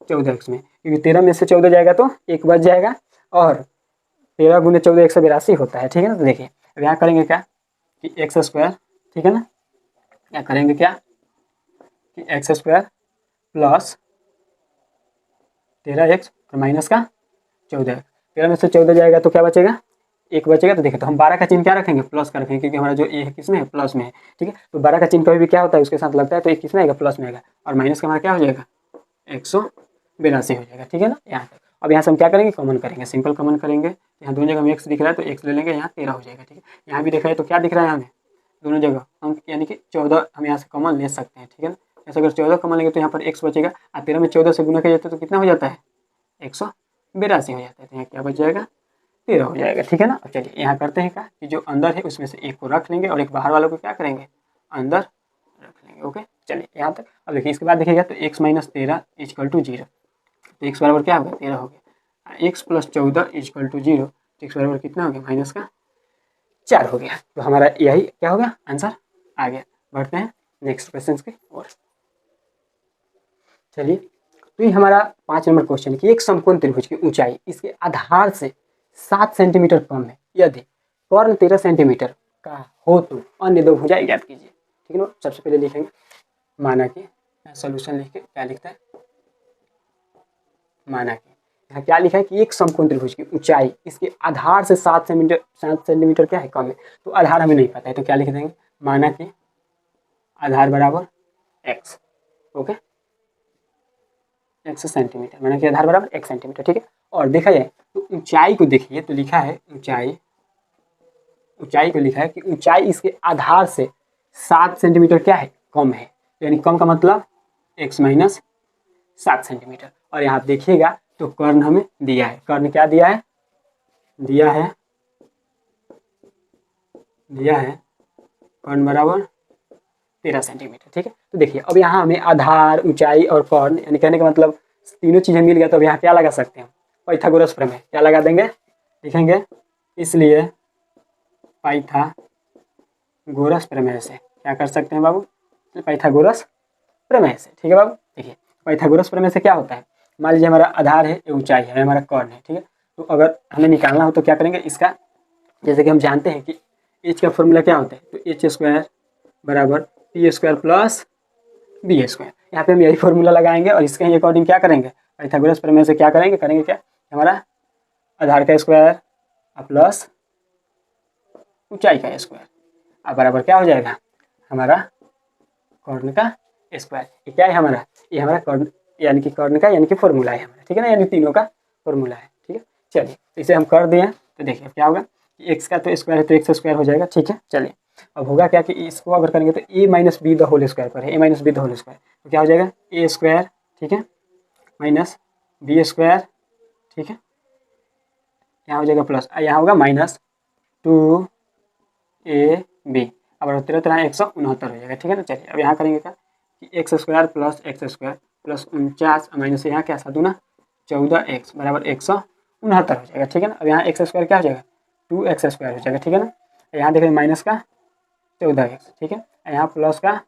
14x में, क्योंकि 13 में से 14 जाएगा तो 1 बच जाएगा और 13 × 14 182 होता है, ठीक है ना। तो देखिए अब यहाँ करेंगे क्या कि x², ठीक है ना, यहाँ करेंगे क्या कि x² प्लस 13x और माइनस का 14, 13 में से 14 जाएगा तो क्या बचेगा 1 बचेगा। तो देखिए तो हम 12 का चिन्ह क्या रखेंगे प्लस का रखेंगे, क्योंकि हमारा जो ये है किसमें है प्लस में है, ठीक है। तो 12 का चिन्ह कभी भी क्या होता है उसके साथ लगता है, तो ये किसमें आएगा प्लस में आएगा, और माइनस का हमारा क्या हो जाएगा 182 हो जाएगा, ठीक है ना। यहाँ तक अब यहाँ से हम क्या करेंगे कॉमन करेंगे, सिंपल कॉमन करेंगे। यहाँ दोनों जगह में x दिख रहा है तो x ले लेंगे, यहाँ 13 हो जाएगा, ठीक है। यहाँ भी दिख रहा है तो क्या दिख रहा है हमें दोनों जगह हम यानी कि 14 हम यहाँ से कॉमन ले सकते हैं, ठीक है ना। जैसे अगर 14 कॉमन लेंगे तो यहाँ पर x बचेगा, और 13 में 14 से गुना किया जाता है तो कितना हो जाता है 182 हो जाता है। तो यहाँ क्या बच जाएगा 13 हो जाएगा, ठीक है ना। अब चलिए यहाँ करते हैं क्या कि जो अंदर है उसमें से एक को रख लेंगे और एक बाहर वालों को क्या करेंगे अंदर रख लेंगे। ओके, चलिए यहाँ तक। अब देखिए इसके बाद देखिएगा तो x माइनस 13 इजकल टू 0, तो x बराबर क्या होगा 13 हो गया। x प्लस 14 इजकल टू 0, तो x बराबर कितना हो गया माइनस का 4 हो गया। तो हमारा यही क्या होगा आंसर आ गया। बढ़ते हैं नेक्स्ट क्वेश्चन की ओर। चलिए, तो ये हमारा 5 नंबर क्वेश्चन है कि एक समकोण त्रिभुज की ऊंचाई इसके आधार से 7 सेंटीमीटर कम है यदि कर्ण 13 सेंटीमीटर का हो तो अन्य दो भुजाएं ज्ञात कीजिए, ठीक है ना। सबसे पहले लिखेंगे माना कि सोल्यूशन लिख के क्या लिखता है, माना कि यहाँ क्या लिखा है कि एक समकोण त्रिभुज की ऊंचाई इसके आधार से 7 सेंटीमीटर क्या है कम है। तो आधार हमें नहीं पता है तो क्या लिख देंगे माना कि आधार बराबर x। ओके, x सेंटीमीटर, माना कि आधार बराबर 1 सेंटीमीटर, ठीक है। और देखा जाए तो ऊंचाई को देखिए तो लिखा है ऊंचाई को लिखा है कि ऊंचाई इसके आधार से 7 सेंटीमीटर क्या है कम है, यानी कम का मतलब x माइनस 7 सेंटीमीटर। और यहाँ देखिएगा तो कर्ण हमें दिया है, कर्ण क्या दिया है कर्ण बराबर 13 सेंटीमीटर, ठीक है। तो देखिए अब यहाँ हमें आधार ऊंचाई और कर्ण यानी कहने का मतलब तीनों चीजें मिल गया। तो अब यहाँ क्या लगा सकते हैं पाइथागोरस प्रमेय, क्या लगा देंगे लिखेंगे इसलिए पाइथागोरस प्रमेय से क्या कर सकते हैं बाबू, पाइथागोरस प्रमेय से, ठीक है बाबू। देखिए पाइथागोरस प्रमेय से क्या होता है, मान लीजिए हमारा आधार है ये ऊंचाई है हमारा कर्ण है, ठीक है। तो अगर हमें निकालना हो तो क्या करेंगे इसका, जैसे कि हम जानते हैं कि एच का फॉर्मूला क्या होता है, तो एच स्क्वायर बराबर P square plus B square. यहाँ पे हम यही फॉर्मूला लगाएंगे और इसके अकॉर्डिंग क्या करेंगे पाइथागोरस प्रमेय से क्या करेंगे क्या हमारा आधार का स्क्वायर प्लस ऊंचाई का स्क्वायर अब बराबर क्या हो जाएगा हमारा कर्ण का स्क्वायर। ये क्या है हमारा, ये हमारा कर्ण यानी कि कर्ण का यानी कि फॉर्मूला है हमारा, ठीक है ना, यानी तीनों का फॉर्मूला है, ठीक है। चलिए तो इसे हम कर दिए तो देखिए क्या होगा कि एक्स का तो स्क्वायर है तो एक्स स्क्वायर हो जाएगा, ठीक है। चलिए अब होगा क्या कि इसको अगर करेंगे तो A minus B the whole square पर है, A minus B the whole square, तो क्या हो जाएगा ए स्क्वायर, ठीक है, माइनस बी स्क्वायर, ठीक है, यहाँ हो जाएगा प्लस, यहाँ होगा माइनस 2ab अब 13 हो जाएगा, ठीक है ना। चलिए अब यहाँ करेंगे क्या कि एक्स स्क्वायर प्लस 49 माइनस यहाँ क्या साधु ना 14x बराबर 169 हो जाएगा, ठीक है ना। अब यहाँ एक्स स्क्वायर क्या हो जाएगा 2x स्क्वायर हो जाएगा, ठीक है ना। यहाँ देखें माइनस का 14x, ठीक है, यहाँ प्लस का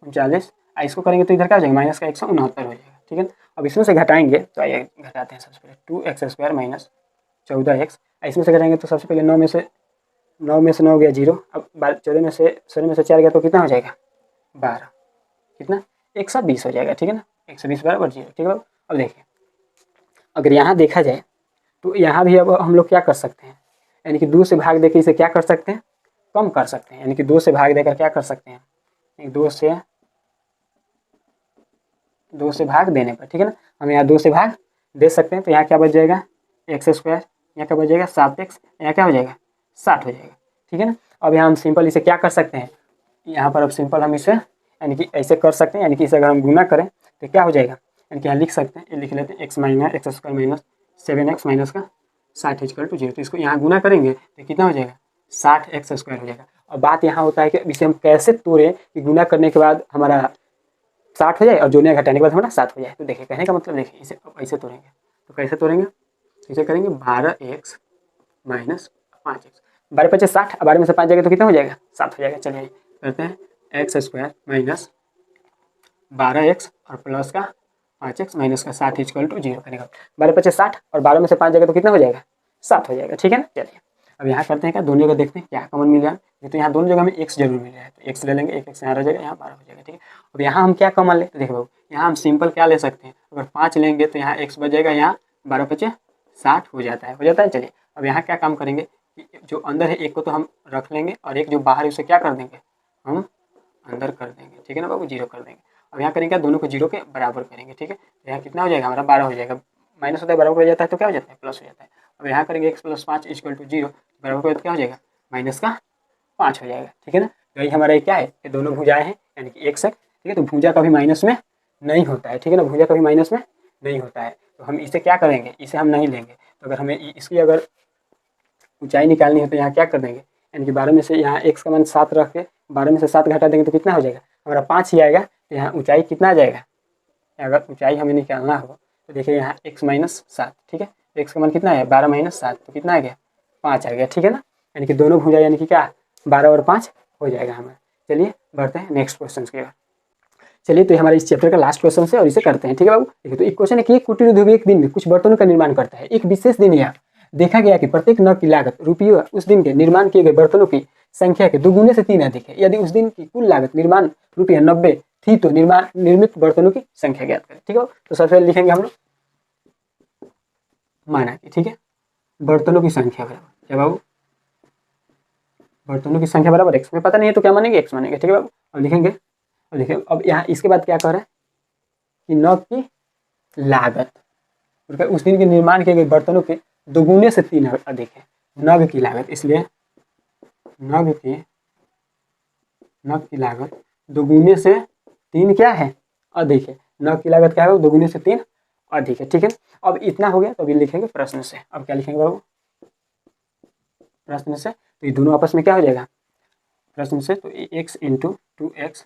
39, इसको करेंगे तो इधर क्या हो जाएगा माइनस का 169 हो जाएगा, ठीक है ना। अब इसमें से घटाएंगे तो आइए घटाते हैं सबसे पहले 2x स्क्वायर माइनस 14x, इसमें से घटाएंगे तो सबसे पहले 9 में से 9 गया 0, अब 14 में से 16 में से 4 गया तो कितना हो जाएगा 12, कितना 120 हो जाएगा, ठीक है ना, 120 बराबर 0, ठीक है। अब देखिए अगर यहाँ देखा जाए तो यहाँ भी अब हम लोग क्या कर सकते हैं, यानी कि 2 से भाग देकर इसे क्या कर सकते हैं कम कर सकते हैं, यानी कि 2 से भाग देकर क्या कर सकते हैं 2 से भाग देने पर, ठीक है ना, हम यहाँ 2 से भाग दे सकते हैं। तो यहाँ क्या बच जाएगा एक्स स्क्वायर, यहाँ क्या बच जाएगा 7x, यहाँ क्या हो जाएगा 60 हो जाएगा, ठीक है ना। अब यहाँ हम सिंपल इसे क्या कर सकते हैं, यहाँ पर अब सिंपल हम इसे यानी कि ऐसे कर सकते हैं, यानी कि इसे अगर हम गुना करें तो क्या हो जाएगा, यानी कि यहाँ लिख सकते हैं, ये लिख लेते हैं x square minus 7x minus का 60 इक्वल टू 0, तो इसको यहाँ गुना करेंगे तो कितना हो जाएगा 60x स्क्वायर हो जाएगा। अब बात यहाँ होता है कि इसे हम कैसे तोड़ें कि गुना करने के बाद हमारा 60 हो जाए और जोड़ने घटाने के बाद हमारा 7 हो जाए। तो देखिए कहने का मतलब देखिए इसे ऐसे तोड़ेंगे, तो कैसे तोड़ेंगे, इसे करेंगे 12x माइनस 5x, 12 पचे 60, 12 में से 5 जाएगा तो कितना हो जाएगा 7 हो जाएगा। चलिए करते हैं एक्स स्क्वायर माइनस 12x और प्लस का 5x माइनस का 7 इक्वल टू 0 करने का 12 पचे 60 और 12 में से 5 जाएगा तो कितना हो जाएगा 7 हो जाएगा, ठीक है ना। चलिए अब यहाँ करते हैं क्या दोनों जगह देखते हैं क्या कॉमन मिल जाए, तो यहाँ दोनों जगह में x जरूर मिल जाए तो x ले लेंगे, एक x यहाँ रह जाएगा, यहाँ 12 हो जाएगा, ठीक है। अब यहाँ हम क्या कॉमन ले तो देखो बाबू यहाँ हम सिंपल क्या ले सकते हैं, अगर 5 लेंगे तो यहाँ x बच जाएगा, यहाँ 12 पचे 60 हो जाता है। चलिए अब यहाँ क्या काम करेंगे कि जो अंदर है एक को तो हम रख लेंगे और एक जो बाहर है उसे क्या कर देंगे हम अंदर कर देंगे, ठीक है ना बाबू 0 कर देंगे। अब यहाँ करेंगे दोनों को 0 के बराबर करेंगे, ठीक है, तो यहाँ कितना हो जाएगा हमारा 12 हो जाएगा, माइनस होता है बराबर हो जाता है तो क्या हो जाता है प्लस हो जाता है। अब यहाँ करेंगे x प्लस 5 इक्वल टू 0 बराबर को क्या हो जाएगा माइनस का 5 हो जाएगा, ठीक है ना। यही हमारा क्या है, ये दोनों भुजाएं हैं यानी कि x है, ठीक है। तो भुजा कभी माइनस में नहीं होता है, ठीक है ना, भुजा कभी माइनस में नहीं होता है। तो हम इसे क्या करेंगे, इसे हम नहीं लेंगे। तो अगर हमें इसकी अगर ऊंचाई निकालनी है तो यहाँ क्या कर देंगे, यानी कि 12 में से यहाँ x का मान 7 रख के 12 में से 7 घटा देंगे तो कितना हो जाएगा, हमारा 5 ही आएगा। तो यहाँ ऊंचाई कितना आ जाएगा, अगर ऊंचाई हमें निकालना हो तो देखिए यहाँ x माइनस 7, ठीक है। x का मान कितना है, 12 माइनस 7 तो कितना आ गया, 5 आ गया, ठीक है ना। यानी कि दोनों भुजा यानी कि क्या 12 और 5 हो जाएगा हमारा। चलिए बढ़ते हैं नेक्स्ट क्वेश्चन की ओर। चलिए तो हमारे इस चैप्टर का लास्ट क्वेश्चन है और इसे करते हैं, ठीक है बाबू। देखिए तो एक क्वेश्चन है कि एक कुटीर उद्योग एक दिन में कुछ बर्तनों का निर्माण करता है। एक विशेष दिन यह देखा गया कि प्रत्येक नग की लागत रुपये उस दिन के निर्माण किए गए बर्तनों की संख्या के 2 गुने से 3 अधिक है। यदि उस दिन की कुल लागत निर्माण रुपये 90 थी तो निर्मित बर्तनों की संख्या ज्ञात करें, ठीक है। तो सबसे पहले लिखेंगे हम लोग माना कि, ठीक है, बर्तनों की संख्या बराबर क्या बाबू, बर्तनों की संख्या बराबर x में पता नहीं है तो क्या मानेंगे, x मानेंगे, ठीक है बाबू। अब लिखेंगे, अब देखिए अब यहाँ इसके बाद क्या कह रहा है कि नग की लागत उस दिन के निर्माण किए गए बर्तनों के 2 गुने से 3 अधिक है। नग की लागत, इसलिए नग की लागत 2 गुने से 3 क्या है, अधिक है। नग की लागत क्या है, 2 गुने से 3 अधिक है, ठीक है। अब इतना हो गया तो अभी लिखेंगे प्रश्न से। अब क्या लिखेंगे बाबू, प्रश्न से, तो ये दोनों आपस में क्या हो जाएगा प्रश्न से, तो x into 2x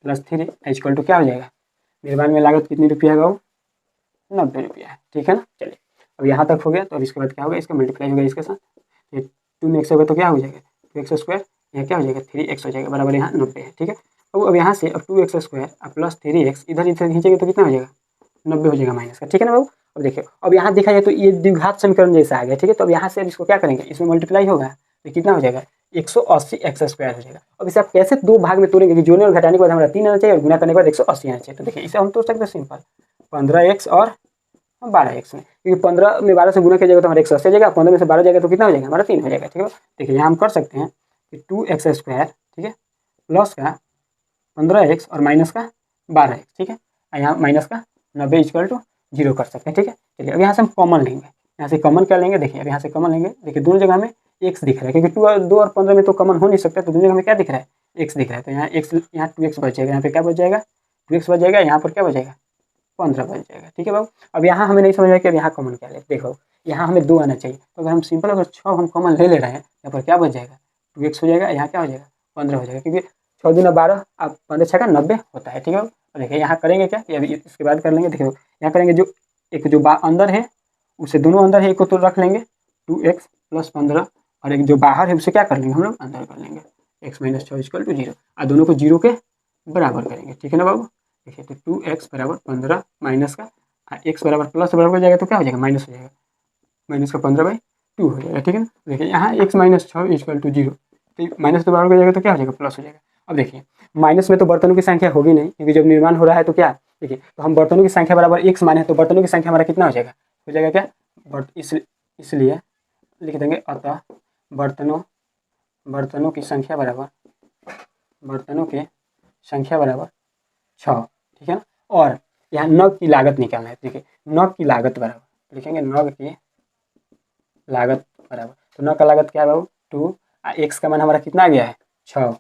plus 3 equal to क्या हो जाएगा, निर्माण में लागत कितनी रुपया है बाबू, 90 रुपया है, ठीक है ना। चलिए अब यहाँ तक हो गया। तो अब इसके बाद क्या होगा, इसका मल्टीप्लाई होगा इसके साथ, ये 2 में x होगा तो क्या हो जाएगा 2x स्क्वायर, यहाँ क्या हो जाएगा 3x हो जाएगा, बराबर यहाँ 90 है, ठीक है। अब यहाँ से अब 2x स्क्वायर प्लस 3x इधर खींचेंगे तो कितना हो जाएगा 90 हो जाएगा माइनस का, ठीक है ना बाबू। अब देखिए अब यहाँ देखा जाए तो ये द्विघात समीकरण जैसा आ गया, ठीक है। तो अब यहाँ से अब इसको क्या करेंगे, इसमें मल्टीप्लाई होगा तो कितना हो जाएगा 180 एक्स स्क्वायर हो जाएगा। अब इसे आप कैसे 2 भाग में तोड़ेंगे कि जोड़ने और घटाने के बाद हमारा 3 आना चाहिए और गुना करने के बाद 180 आना चाहिए। तो देखिए इसे हम तोड़ सकते हैं सिंपल 15x और 12x में, क्योंकि 15 में 12 से गुना किया जाएगा तो हमारा 180 आ जाएगा, 15 में से 12 जाएगा तो कितना हो जाएगा हमारा 3 हो जाएगा, ठीक है। देखिए यहाँ हम कर सकते हैं कि 2x स्क्वायर, ठीक है, प्लस का 15x और माइनस का 12x, ठीक है, यहाँ माइनस का 90 इक्वल टू 0 कर सकते हैं, ठीक है। चलिए अब यहाँ से हम कॉमन लेंगे, यहाँ से कॉमन क्या लेंगे, देखिए अब यहाँ से कॉमन लेंगे, देखिए दोनों जगह में x दिख रहा है, क्योंकि 2 और 15 में तो कॉमन हो नहीं सकता, तो दोनों जगह में क्या दिख रहा है x दिख रहा है। तो यहाँ x, यहाँ 2x बच जाएगा, यहाँ पे क्या बच जाएगा 2x बच जाएगा, यहाँ पर क्या बचेगा 15 बच जाएगा, ठीक है बाबू। अब यहाँ हमें नहीं समझ आया कि अब यहाँ कॉमन क्या ले, देखो यहाँ हमें 2 आना चाहिए, तो अगर हम सिंपल अगर 6 हम कॉमन ले रहे हैं, यहाँ पर क्या बच जाएगा 2x हो जाएगा, यहाँ क्या हो जाएगा 15 हो जाएगा, क्योंकि 6 दूना 12 अब 15 6 का 90 होता है, ठीक है। और देखिए यहाँ करेंगे क्या कि अभी इसके बाद कर लेंगे, देखिए यहाँ करेंगे जो एक जो अंदर है उसे दोनों अंदर है एक को तो रख लेंगे 2x प्लस 15 और एक जो बाहर है उसे क्या कर लेंगे हम लोग अंदर कर लेंगे x माइनस 6 इक्वल टू 0 और दोनों को 0 के बराबर करेंगे, ठीक है ना बाबू। देखिए तो 2x बराबर 15 माइनस का x बराबर प्लस बराबर हो जाएगा तो क्या हो जाएगा माइनस हो जाएगा, माइनस का 15/2 हो जाएगा, ठीक है ना। देखिए यहाँ x माइनस 6 इक्वल टू 0, तो माइनस के बराबर हो जाएगा तो क्या हो जाएगा प्लस हो जाएगा। अब देखिए माइनस में तो बर्तनों की संख्या होगी नहीं, क्योंकि जब निर्माण हो रहा है तो क्या देखिए, तो हम बर्तनों की संख्या बराबर x माने तो बर्तनों की संख्या हमारा कितना हो जाएगा क्या इसलिए लिख देंगे अतः बर्तनों की संख्या बराबर 6, ठीक है ना। और यहाँ नग की लागत निकालना है, देखिए नग की लागत बराबर लिखेंगे नग की लागत बराबर, तो नग का लागत क्या है बाबू 2 x का मान हमारा कितना आ गया है 6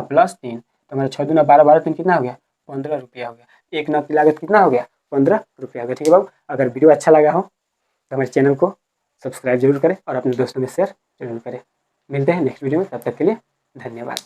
प्लस 3, तो हमारा 6 दूना 12 12 3 कितना हो गया 15 रुपया हो गया। एक नग की लागत कितना हो गया 15 रुपया हो गया, ठीक है बाबू। अगर वीडियो अच्छा लगा हो तो हमारे चैनल को सब्सक्राइब जरूर करें और अपने दोस्तों में शेयर जरूर करें। मिलते हैं नेक्स्ट वीडियो में, तब तक के लिए धन्यवाद।